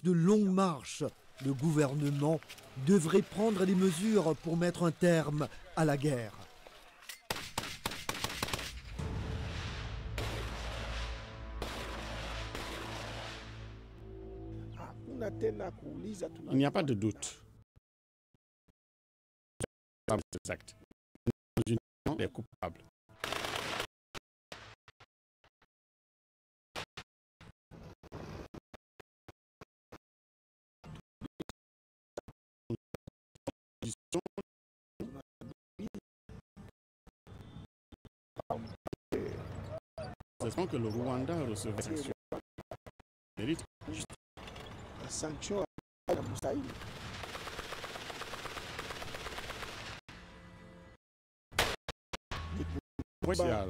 annonce de longues marches. Le gouvernement devrait prendre des mesures pour mettre un terme à la guerre. Il n'y a pas de doute. Exact. Nous unions les coupables. C'est que le Rwanda recevait sanctions. Mérite la sanction à Moussaï. Crucial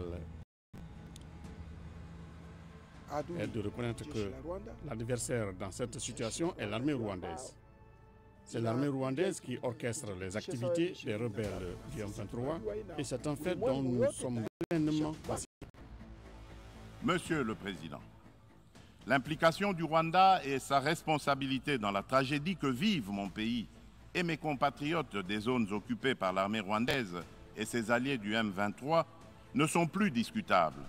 est de reconnaître que l'adversaire dans cette situation est l'armée rwandaise. C'est l'armée rwandaise qui orchestre les activités des rebelles du M23 et c'est un fait dont nous sommes pleinement conscients. Monsieur le Président, l'implication du Rwanda et sa responsabilité dans la tragédie que vivent mon pays et mes compatriotes des zones occupées par l'armée rwandaise et ses alliés du M23 ne sont plus discutables.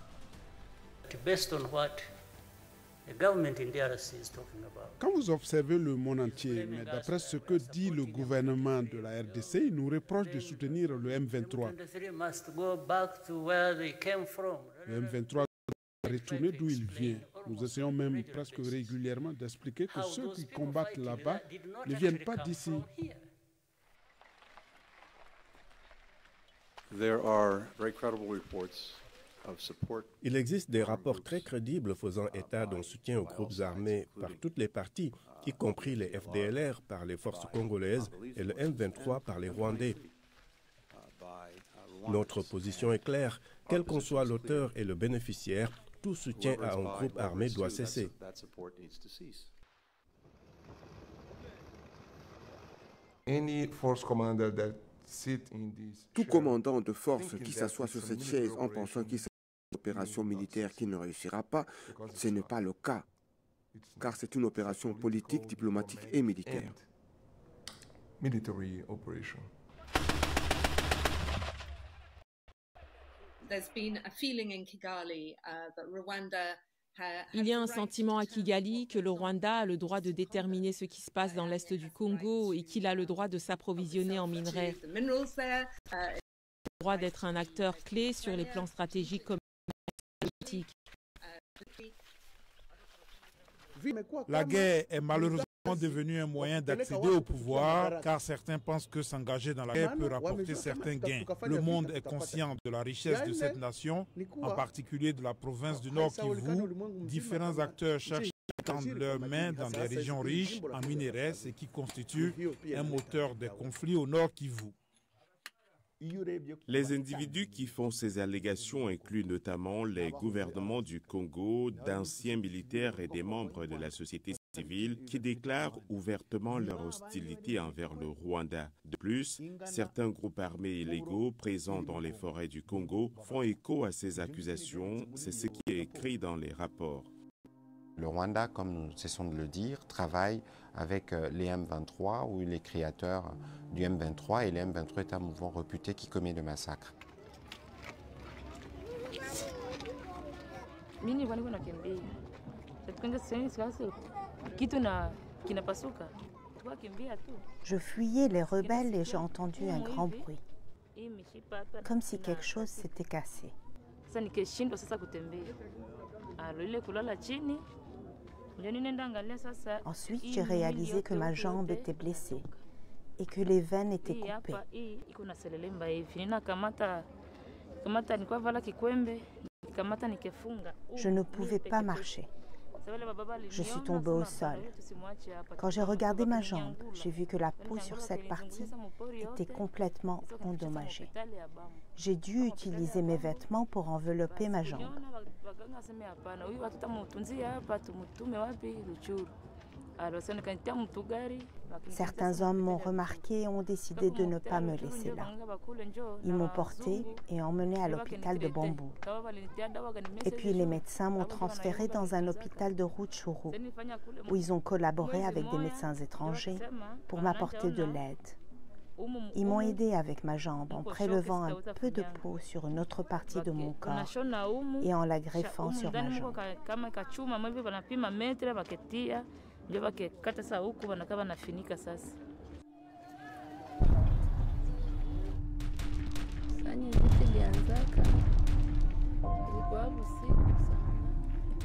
Quand vous observez le monde entier, mais d'après ce que dit le gouvernement de la RDC, il nous reproche de soutenir le M23. Le M23 doit retourner d'où il vient. Nous essayons même presque régulièrement d'expliquer que ceux qui combattent là-bas ne viennent pas d'ici. Il existe des rapports très crédibles faisant état d'un soutien aux groupes armés par toutes les parties, y compris les FDLR par les forces congolaises et le M23 par les Rwandais. Notre position est claire, quel qu'en soit l'auteur et le bénéficiaire, tout soutien à un groupe armé doit cesser. Tout commandant de force qui s'assoit sur cette chaise en pensant qu'il s'agit d'une opération militaire qui ne réussira pas, ce n'est pas le cas, car c'est une opération politique, diplomatique et militaire. Il y a un sentiment à Kigali que le Rwanda a le droit de déterminer ce qui se passe dans l'est du Congo et qu'il a le droit de s'approvisionner en minerais. Il a le droit d'être un acteur clé sur les plans stratégiques comme politiques. La guerre est malheureusement devenue un moyen d'accéder au pouvoir, car certains pensent que s'engager dans la guerre peut rapporter certains gains. Le monde est conscient de la richesse de cette nation, en particulier de la province du Nord Kivu. Différents acteurs cherchent à tendre leurs mains dans des régions riches en minerais, ce qui constitue un moteur des conflits au Nord Kivu. Les individus qui font ces allégations incluent notamment les gouvernements du Congo, d'anciens militaires et des membres de la société civile qui déclarent ouvertement leur hostilité envers le Rwanda. De plus, certains groupes armés illégaux présents dans les forêts du Congo font écho à ces accusations. C'est ce qui est écrit dans les rapports. Le Rwanda, comme nous cessons de le dire, travaille avec les M23 ou les créateurs du M23 et le M23 est un mouvement réputé qui commet de massacres. Je fuyais les rebelles et j'ai entendu un grand bruit, comme si quelque chose s'était cassé. Ensuite, j'ai réalisé que ma jambe était blessée et que les veines étaient coupées. Je ne pouvais pas marcher. Je suis tombée au sol. Quand j'ai regardé ma jambe, j'ai vu que la peau sur cette partie était complètement endommagée. J'ai dû utiliser mes vêtements pour envelopper ma jambe. Certains hommes m'ont remarqué et ont décidé de ne pas me laisser là. Ils m'ont porté et emmené à l'hôpital de Bambou. Et puis les médecins m'ont transféré dans un hôpital de Rutshuru, où ils ont collaboré avec des médecins étrangers pour m'apporter de l'aide. Ils m'ont aidé avec ma jambe en prélevant un peu de peau sur une autre partie de mon corps et en la greffant sur ma jambe.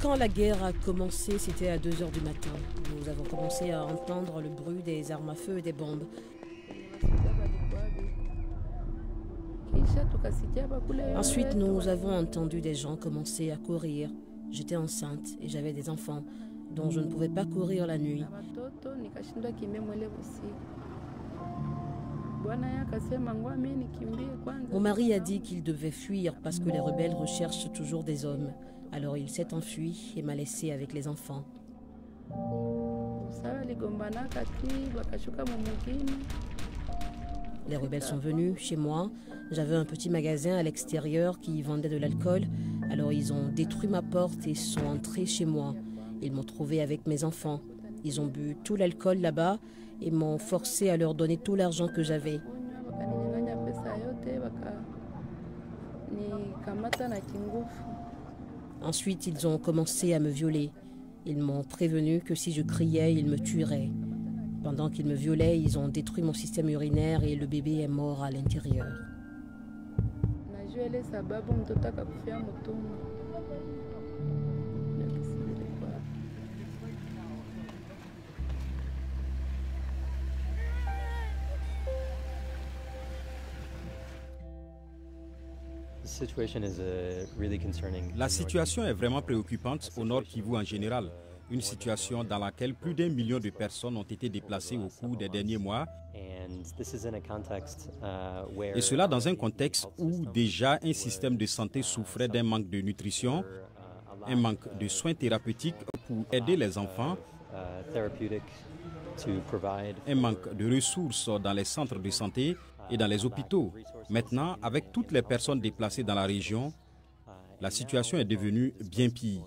Quand la guerre a commencé, c'était à 2 h du matin. Nous avons commencé à entendre le bruit des armes à feu et des bombes. Ensuite, nous avons entendu des gens commencer à courir. J'étais enceinte et j'avais des enfants, donc je ne pouvais pas courir la nuit. Mon mari a dit qu'il devait fuir parce que les rebelles recherchent toujours des hommes. Alors il s'est enfui et m'a laissée avec les enfants. Les rebelles sont venus chez moi. J'avais un petit magasin à l'extérieur qui vendait de l'alcool. Alors ils ont détruit ma porte et sont entrés chez moi. Ils m'ont trouvé avec mes enfants. Ils ont bu tout l'alcool là-bas et m'ont forcé à leur donner tout l'argent que j'avais. Ensuite, ils ont commencé à me violer. Ils m'ont prévenu que si je criais, ils me tueraient. Pendant qu'ils me violaient, ils ont détruit mon système urinaire et le bébé est mort à l'intérieur. La situation est vraiment préoccupante au Nord Kivu en général. Une situation dans laquelle plus d'1 million de personnes ont été déplacées au cours des derniers mois. Et cela dans un contexte où déjà un système de santé souffrait d'un manque de nutrition, un manque de soins thérapeutiques pour aider les enfants, un manque de ressources dans les centres de santé et dans les hôpitaux. Maintenant, avec toutes les personnes déplacées dans la région, la situation est devenue bien pire.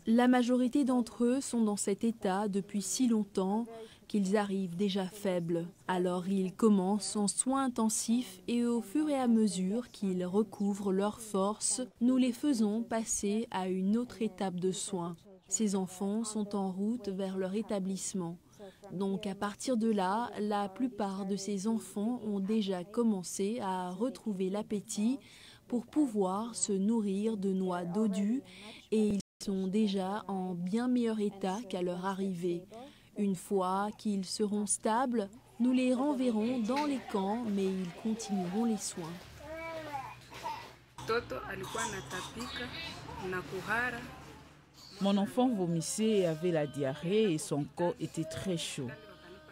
La majorité d'entre eux sont dans cet état depuis si longtemps qu'ils arrivent déjà faibles. Alors ils commencent en soins intensifs et au fur et à mesure qu'ils recouvrent leurs forces, nous les faisons passer à une autre étape de soins. Ces enfants sont en route vers leur établissement. Donc à partir de là, la plupart de ces enfants ont déjà commencé à retrouver l'appétit pour pouvoir se nourrir de noix dodues et ils sont déjà en bien meilleur état qu'à leur arrivée. Une fois qu'ils seront stables, nous les renverrons dans les camps, mais ils continueront les soins. Mon enfant vomissait et avait la diarrhée et son corps était très chaud.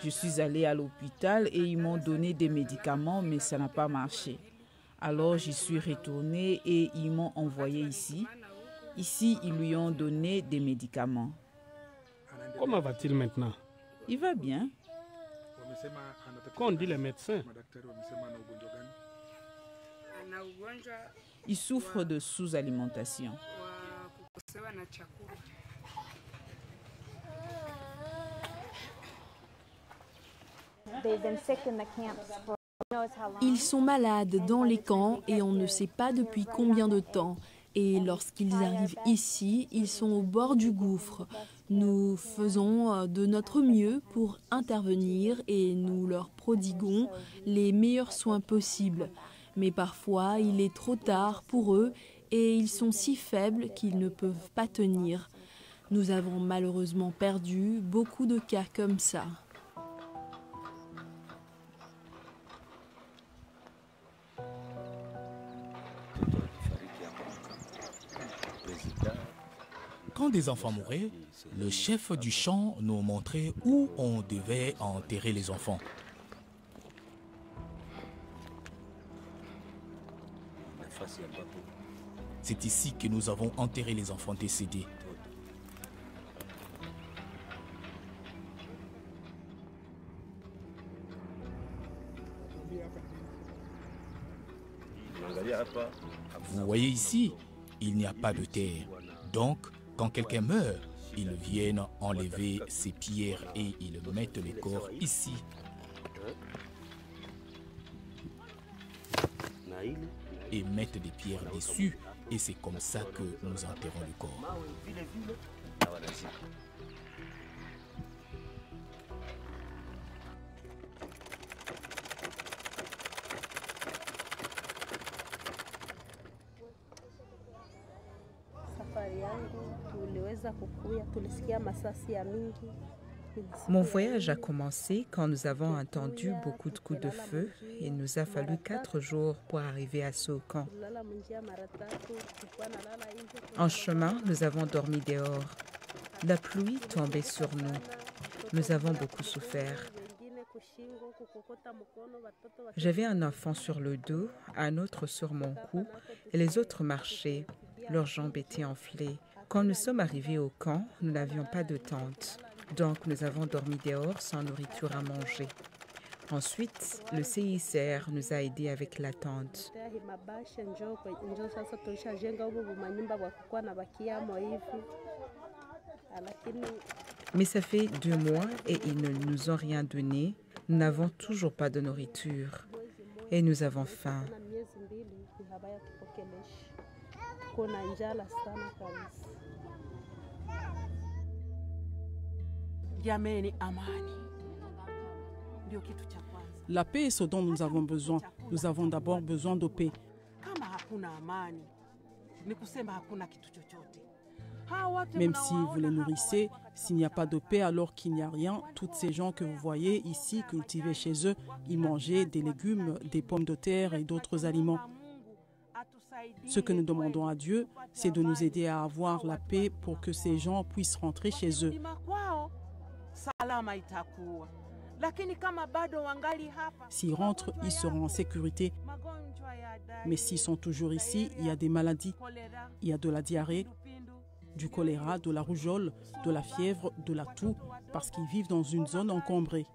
Je suis allée à l'hôpital et ils m'ont donné des médicaments, mais ça n'a pas marché. Alors j'y suis retournée et ils m'ont envoyé ici. Ici, ils lui ont donné des médicaments. Comment va-t-il maintenant? Il va bien. Qu'ont dit les médecins? Il souffre de sous-alimentation. Ils sont malades dans les camps et on ne sait pas depuis combien de temps. Et lorsqu'ils arrivent ici, ils sont au bord du gouffre. Nous faisons de notre mieux pour intervenir et nous leur prodiguons les meilleurs soins possibles. Mais parfois, il est trop tard pour eux et ils sont si faibles qu'ils ne peuvent pas tenir. Nous avons malheureusement perdu beaucoup de cas comme ça. Quand des enfants mouraient, le chef du champ nous montrait où on devait enterrer les enfants. C'est ici que nous avons enterré les enfants décédés. Vous voyez ici, il n'y a pas de terre. Donc, quand quelqu'un meurt, ils viennent enlever ses pierres et ils mettent le corps ici. Et mettent des pierres dessus, et c'est comme ça que nous enterrons le corps. Mon voyage a commencé quand nous avons entendu beaucoup de coups de feu et il nous a fallu 4 jours pour arriver à ce camp. En chemin, nous avons dormi dehors. La pluie tombait sur nous. Nous avons beaucoup souffert. J'avais un enfant sur le dos, un autre sur mon cou et les autres marchaient. Leurs jambes étaient enflées. Quand nous sommes arrivés au camp, nous n'avions pas de tente. Donc, nous avons dormi dehors sans nourriture à manger. Ensuite, le CICR nous a aidés avec la tente. Mais ça fait 2 mois et ils ne nous ont rien donné. Nous n'avons toujours pas de nourriture. Et nous avons faim. La paix est ce dont nous avons besoin. Nous avons d'abord besoin de paix. Même si vous les nourrissez, s'il n'y a pas de paix alors qu'il n'y a rien, toutes ces gens que vous voyez ici cultiver chez eux, ils mangeaient des légumes, des pommes de terre et d'autres aliments. Ce que nous demandons à Dieu, c'est de nous aider à avoir la paix pour que ces gens puissent rentrer chez eux. S'ils rentrent, ils seront en sécurité. Mais s'ils sont toujours ici, il y a des maladies. Il y a de la diarrhée, du choléra, de la rougeole, de la fièvre, de la toux, parce qu'ils vivent dans une zone encombrée.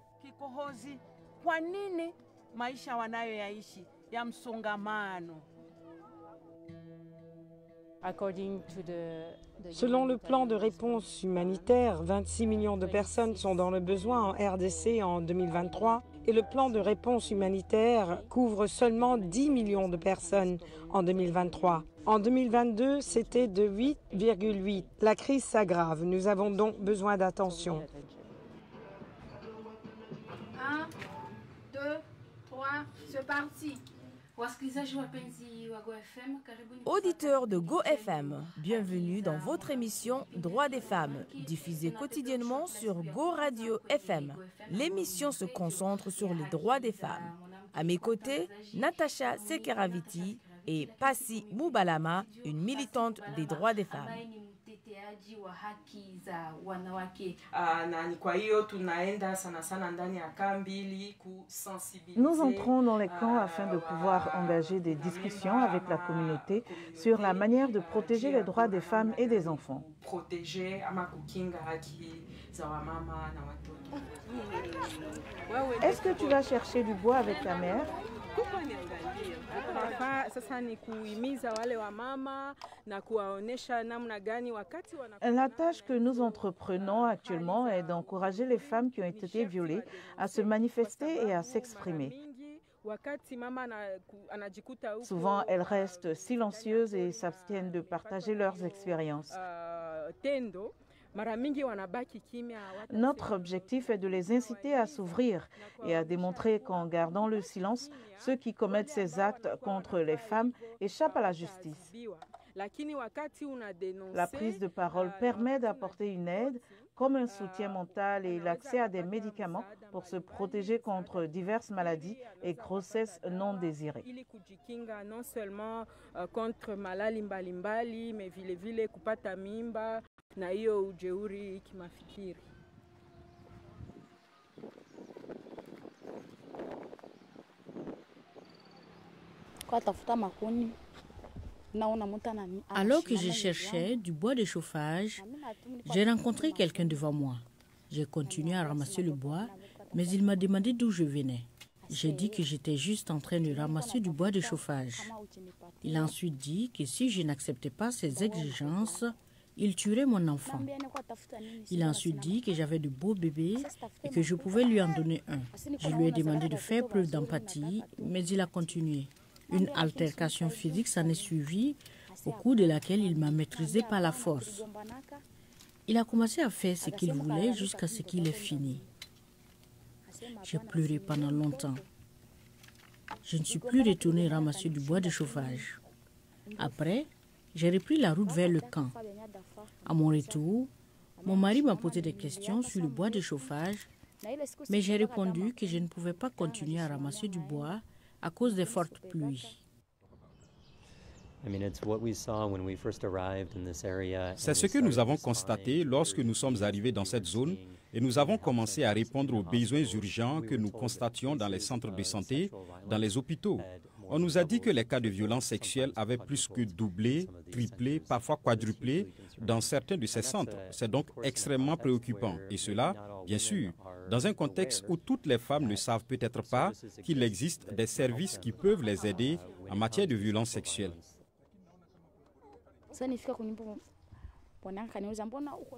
Selon le plan de réponse humanitaire, 26 millions de personnes sont dans le besoin en RDC en 2023 et le plan de réponse humanitaire couvre seulement 10 millions de personnes en 2023. En 2022, c'était de 8,8. La crise s'aggrave. Nous avons donc besoin d'attention. 1, 2, 3, c'est parti. Auditeurs de GoFM, bienvenue dans votre émission Droits des femmes, diffusée quotidiennement sur Go Radio FM. L'émission se concentre sur les droits des femmes. À mes côtés, Natacha Sekeraviti et Pasi Mubalama, une militante des droits des femmes. Nous entrons dans les camps afin de pouvoir engager des discussions avec la communauté sur la manière de protéger les droits des femmes et des enfants. Est-ce que tu vas chercher du bois avec ta mère? La tâche que nous entreprenons actuellement est d'encourager les femmes qui ont été violées à se manifester et à s'exprimer. Souvent, elles restent silencieuses et s'abstiennent de partager leurs expériences. Notre objectif est de les inciter à s'ouvrir et à démontrer qu'en gardant le silence, ceux qui commettent ces actes contre les femmes échappent à la justice. La prise de parole permet d'apporter une aide, comme un soutien mental et l'accès à des médicaments pour se protéger contre diverses maladies et grossesses non désirées. Non seulement contre malali mbalimbali, mais vile kupata mimba na hiyo ujeuri kimafikiri. Kwa tafuta makuni Alors que je cherchais du bois de chauffage, j'ai rencontré quelqu'un devant moi. J'ai continué à ramasser le bois, mais il m'a demandé d'où je venais. J'ai dit que j'étais juste en train de ramasser du bois de chauffage. Il a ensuite dit que si je n'acceptais pas ses exigences, il tuerait mon enfant. Il a ensuite dit que j'avais de beaux bébés et que je pouvais lui en donner un. Je lui ai demandé de faire preuve d'empathie, mais il a continué. Une altercation physique s'en est suivie, au cours de laquelle il m'a maîtrisée par la force. Il a commencé à faire ce qu'il voulait jusqu'à ce qu'il ait fini. J'ai pleuré pendant longtemps. Je ne suis plus retournée ramasser du bois de chauffage. Après, j'ai repris la route vers le camp. À mon retour, mon mari m'a posé des questions sur le bois de chauffage, mais j'ai répondu que je ne pouvais pas continuer à ramasser du bois à cause des fortes pluies. C'est ce que nous avons constaté lorsque nous sommes arrivés dans cette zone et nous avons commencé à répondre aux besoins urgents que nous constations dans les centres de santé, dans les hôpitaux. On nous a dit que les cas de violence sexuelle avaient plus que doublé, triplé, parfois quadruplé dans certains de ces centres. C'est donc extrêmement préoccupant. Et cela, bien sûr, dans un contexte où toutes les femmes ne savent peut-être pas qu'il existe des services qui peuvent les aider en matière de violence sexuelle.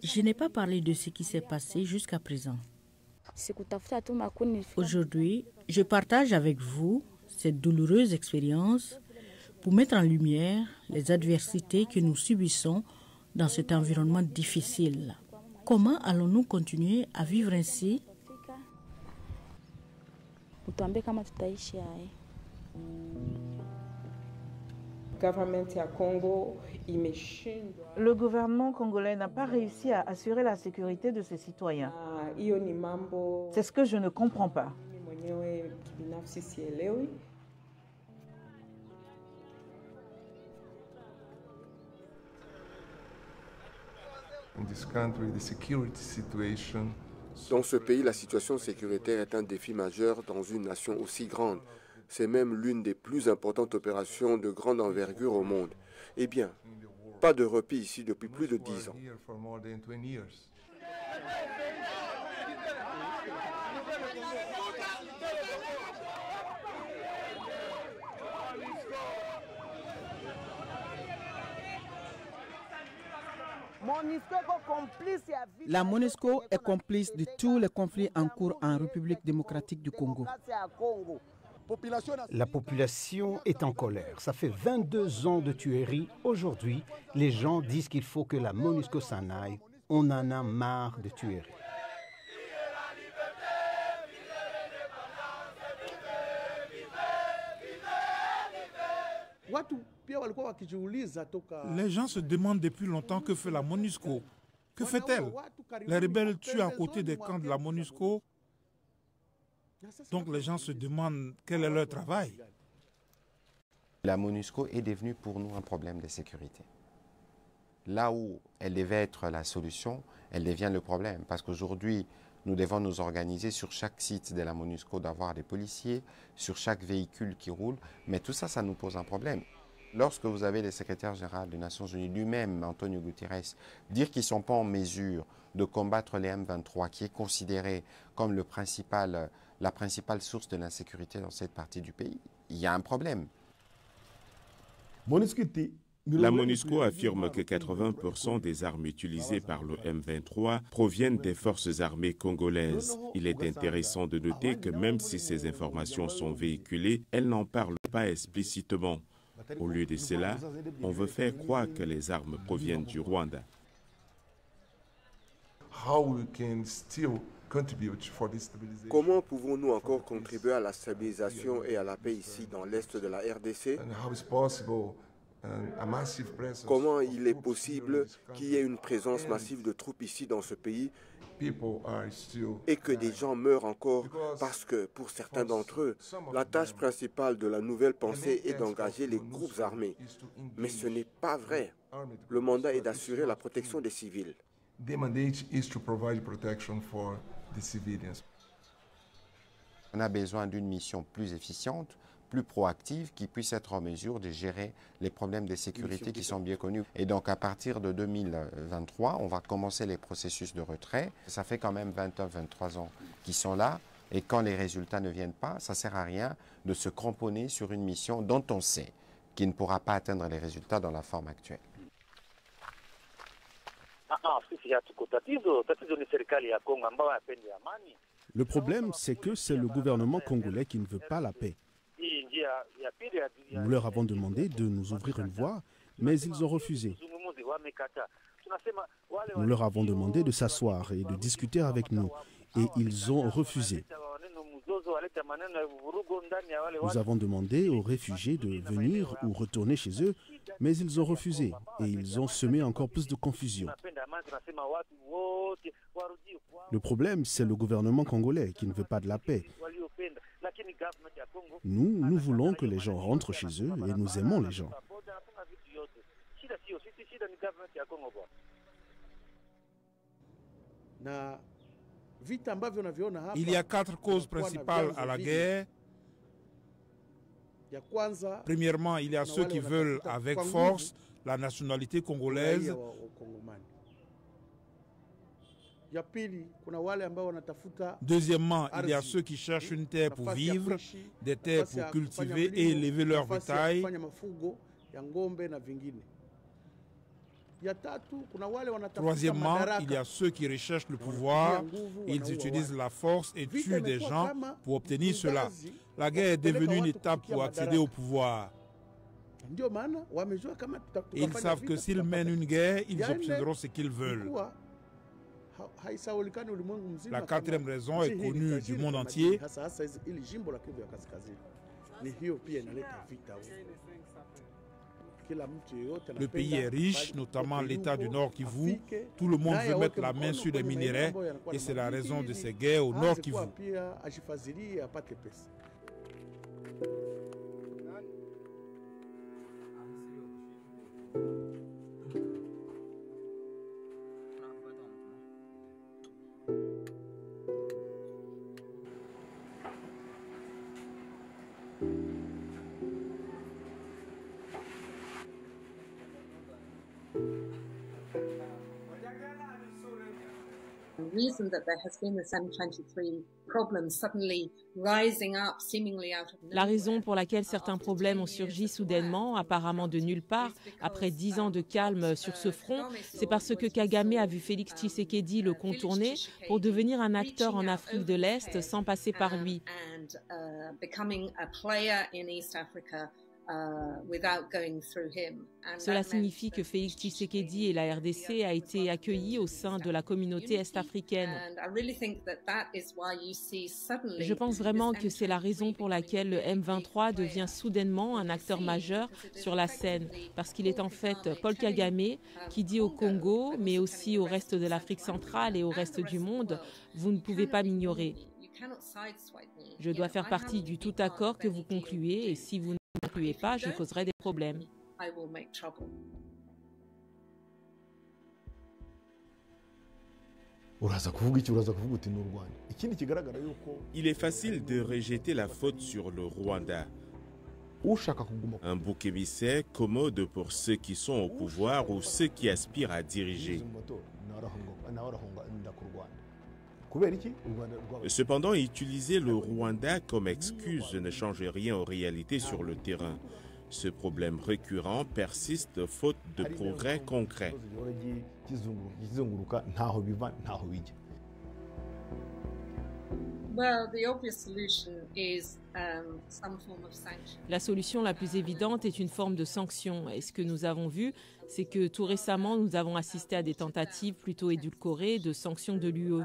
Je n'ai pas parlé de ce qui s'est passé jusqu'à présent. Aujourd'hui, je partage avec vous cette douloureuse expérience pour mettre en lumière les adversités que nous subissons dans cet environnement difficile. Comment allons-nous continuer à vivre ainsi? Le gouvernement congolais n'a pas réussi à assurer la sécurité de ses citoyens. C'est ce que je ne comprends pas. Dans ce pays, la situation sécuritaire est un défi majeur dans une nation aussi grande. C'est même l'une des plus importantes opérations de grande envergure au monde. Eh bien, pas de repos ici depuis plus de 10 ans. La MONUSCO est complice de tous les conflits en cours en République démocratique du Congo. La population est en colère. Ça fait 22 ans de tueries. Aujourd'hui, les gens disent qu'il faut que la MONUSCO s'en aille. On en a marre de tueries. Les gens se demandent depuis longtemps que fait la MONUSCO. Que fait-elle? Les rebelles tuent à côté des camps de la MONUSCO. Donc les gens se demandent quel est leur travail. La MONUSCO est devenue pour nous un problème de sécurité. Là où elle devait être la solution, elle devient le problème. Parce qu'aujourd'hui, nous devons nous organiser sur chaque site de la MONUSCO d'avoir des policiers, sur chaque véhicule qui roule. Mais tout ça, ça nous pose un problème. Lorsque vous avez le secrétaire général des Nations Unies, lui-même, Antonio Guterres, dire qu'ils ne sont pas en mesure de combattre les M23, qui est considéré comme la principale source de l'insécurité dans cette partie du pays, il y a un problème. La MONUSCO affirme que 80% des armes utilisées par le M23 proviennent des forces armées congolaises. Il est intéressant de noter que même si ces informations sont véhiculées, elles n'en parlent pas explicitement. Au lieu de cela, on veut faire croire que les armes proviennent du Rwanda. Comment pouvons-nous encore contribuer à la stabilisation et à la paix ici dans l'est de la RDC? Comment il est possible qu'il y ait une présence massive de troupes ici dans ce pays et que des gens meurent encore parce que, pour certains d'entre eux, la tâche principale de la nouvelle pensée est d'engager les groupes armés. Mais ce n'est pas vrai. Le mandat est d'assurer la protection des civils. On a besoin d'une mission plus efficiente plus proactive qui puisse être en mesure de gérer les problèmes de sécurité qui sont bien connus. Et donc à partir de 2023, on va commencer les processus de retrait. Ça fait quand même 23 ans qu'ils sont là. Et quand les résultats ne viennent pas, ça ne sert à rien de se cramponner sur une mission dont on sait qu'il ne pourra pas atteindre les résultats dans la forme actuelle. Le problème, c'est que c'est le gouvernement congolais qui ne veut pas la paix. Nous leur avons demandé de nous ouvrir une voie, mais ils ont refusé. Nous leur avons demandé de s'asseoir et de discuter avec nous, et ils ont refusé. Nous avons demandé aux réfugiés de venir ou retourner chez eux, mais ils ont refusé et ils ont semé encore plus de confusion. Le problème, c'est le gouvernement congolais qui ne veut pas de la paix. Nous voulons que les gens rentrent chez eux et nous aimons les gens. Il y a 4 causes principales à la guerre. Premièrement, il y a ceux qui veulent avec force la nationalité congolaise. Deuxièmement, il y a ceux qui cherchent une terre pour vivre, des terres pour cultiver et élever leur bétail. Troisièmement, il y a ceux qui recherchent le pouvoir. Ils utilisent la force et tuent des gens pour obtenir cela. La guerre est devenue une étape pour accéder au pouvoir. Et ils savent que s'ils mènent une guerre, ils obtiendront ce qu'ils veulent. La quatrième raison est connue du monde entier. Le pays est riche, notamment l'État du Nord Kivu. Tout le monde veut mettre la main sur les minéraux et c'est la raison de ces guerres au Nord Kivu. La raison pour laquelle certains problèmes ont surgi soudainement, apparemment de nulle part, après 10 ans de calme sur ce front, c'est parce que Kagame a vu Félix Tshisekedi le contourner pour devenir un acteur en Afrique de l'Est sans passer par lui. Cela signifie que Félix Tshisekedi et la RDC a été accueillis au sein de la communauté est-africaine. Je pense vraiment que c'est la raison pour laquelle le M23 devient soudainement un acteur majeur sur la scène, parce qu'il est en fait Paul Kagame qui dit au Congo, mais aussi au reste de l'Afrique centrale et au reste du monde, vous ne pouvez pas m'ignorer. Je dois faire partie du tout accord que vous concluez et si vous ne concluez pas, je causerai des problèmes. Il est facile de rejeter la faute sur le Rwanda. Un bouc émissaire commode pour ceux qui sont au pouvoir ou ceux qui aspirent à diriger. Cependant, utiliser le Rwanda comme excuse ne change rien en réalité sur le terrain. Ce problème récurrent persiste faute de progrès concrets. La solution la plus évidente est une forme de sanction. Et ce que nous avons vu, c'est que tout récemment, nous avons assisté à des tentatives plutôt édulcorées de sanctions de l'UE.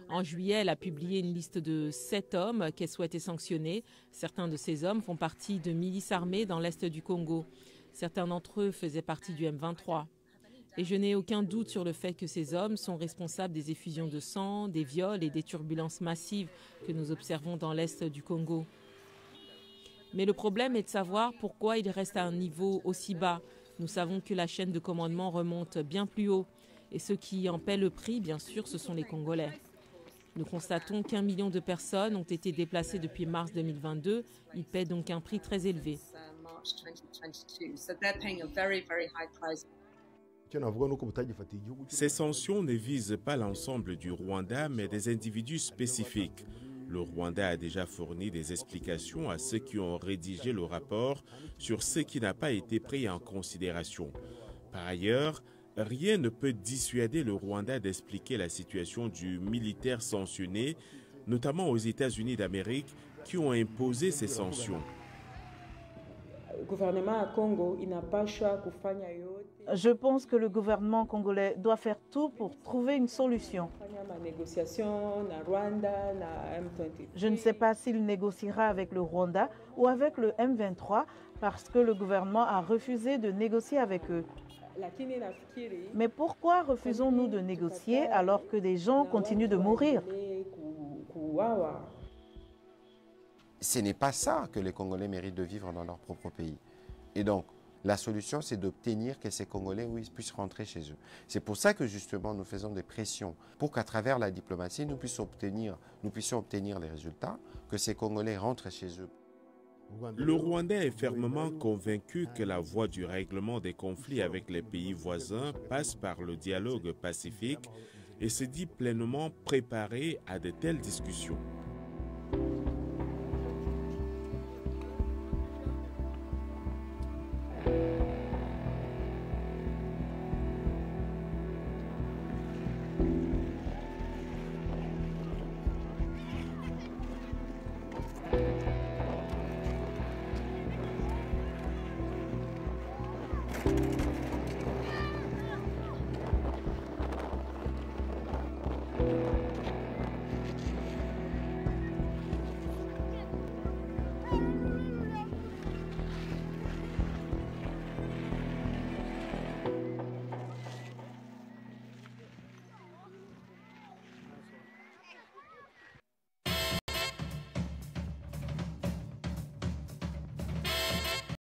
En juillet, elle a publié une liste de 7 hommes qu'elle souhaitait sanctionner. Certains de ces hommes font partie de milices armées dans l'est du Congo. Certains d'entre eux faisaient partie du M23. Et je n'ai aucun doute sur le fait que ces hommes sont responsables des effusions de sang, des viols et des turbulences massives que nous observons dans l'est du Congo. Mais le problème est de savoir pourquoi ils restent à un niveau aussi bas. Nous savons que la chaîne de commandement remonte bien plus haut. Et ceux qui en paient le prix, bien sûr, ce sont les Congolais. Nous constatons qu'1 million de personnes ont été déplacées depuis mars 2022. Ils paient donc un prix très élevé. Ces sanctions ne visent pas l'ensemble du Rwanda, mais des individus spécifiques. Le Rwanda a déjà fourni des explications à ceux qui ont rédigé le rapport sur ce qui n'a pas été pris en considération. Par ailleurs, rien ne peut dissuader le Rwanda d'expliquer la situation du militaire sanctionné, notamment aux États-Unis d'Amérique, qui ont imposé ces sanctions. Je pense que le gouvernement congolais doit faire tout pour trouver une solution. Je ne sais pas s'il négociera avec le Rwanda ou avec le M23 parce que le gouvernement a refusé de négocier avec eux. Mais pourquoi refusons-nous de négocier alors que des gens continuent de mourir? Ce n'est pas ça que les Congolais méritent de vivre dans leur propre pays. Et donc, la solution, c'est d'obtenir que ces Congolais puissent rentrer chez eux. C'est pour ça que justement, nous faisons des pressions pour qu'à travers la diplomatie, nous puissions obtenir les résultats, que ces Congolais rentrent chez eux. Le Rwanda est fermement convaincu que la voie du règlement des conflits avec les pays voisins passe par le dialogue pacifique et se dit pleinement préparé à de telles discussions.